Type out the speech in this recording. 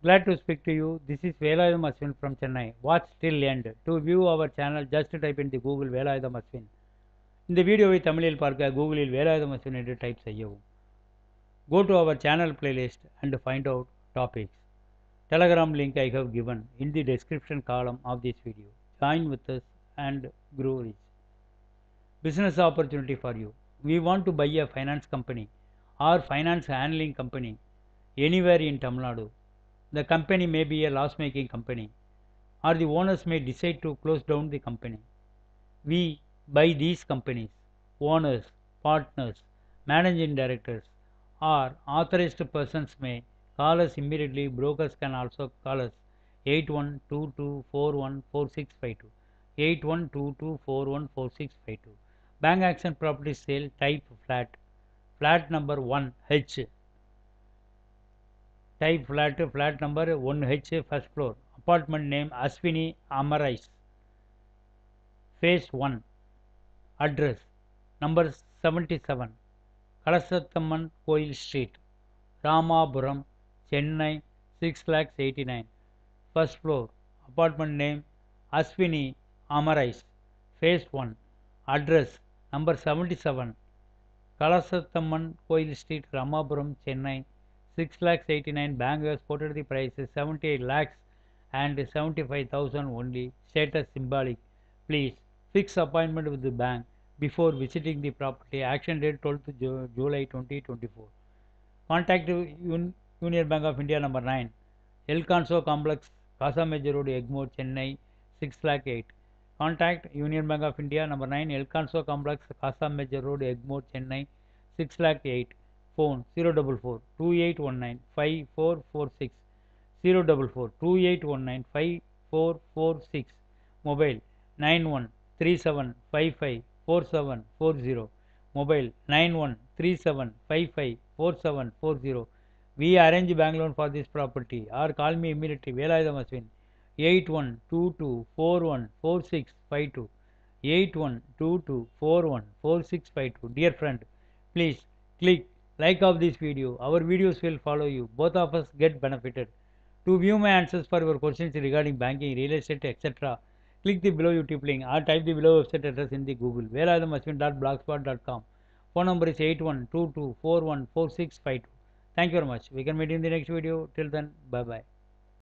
Glad to speak to you. This is Velayudham Ashwin from Chennai. Watch till end. To view our channel, just type in the Google Velayudham Ashwin. இந்த வீடியோவை தமிழில் பார்க்க கூகுளில் வேலாயுதம் அஸ்வின் என்று type செய்யவும். Go to our channel playlist and find out topics. Telegram link I have given in the description column of this video. Join with us and grow rich. Business opportunity for you. We want to buy a finance company or finance handling company anywhere in Tamil Nadu. The company may be a loss-making company, or the owners may decide to close down the company. We buy these companies. Owners, partners, managing directors, or authorized persons may call us immediately. Brokers can also call us 8122414652. 8122414652. Bank action property sale type flat. Flat number 1H. Type flat number 1H, first floor. Apartment name Ashwini Amarais. Phase 1. Address number 77, Kalasathamman Koil Street, Ramapuram, Chennai 6,89,000. First floor. Apartment name Ashwini Amarais. Phase 1. Address number 77, Kalasathamman Koil Street, Ramapuram, Chennai 6,89,000. Bank has quoted the prices 78 lakhs and 75,000 only. Status symbolic. Please fix appointment with the bank before visiting the property. Action date 12th July 2024. Contact Union Bank of India number 9, Elconso Complex, Casa Major Road, Egmore, Chennai 6,08,000. Contact Union Bank of India number 9, Elconso Complex, Casa Major Road, Egmore, Chennai 6,08,000. Phone 044 2819 5446. 044 2819 5446. Mobile 9137554740. Mobile 9137554740. We arrange bank loan for this property, or call me immediately. Velayudham Ashwin 8122414652. 8122414652. Dear friend, please click like of this video. Our videos will follow you. Both of us get benefited. To view my answers for your questions regarding banking, real estate, etc., click the below YouTube link or type the below website address in the Google. velayudhamashwin.blogspot.com. Phone number is 8122414652. Thank you very much. We can meet in the next video. Till then, bye bye.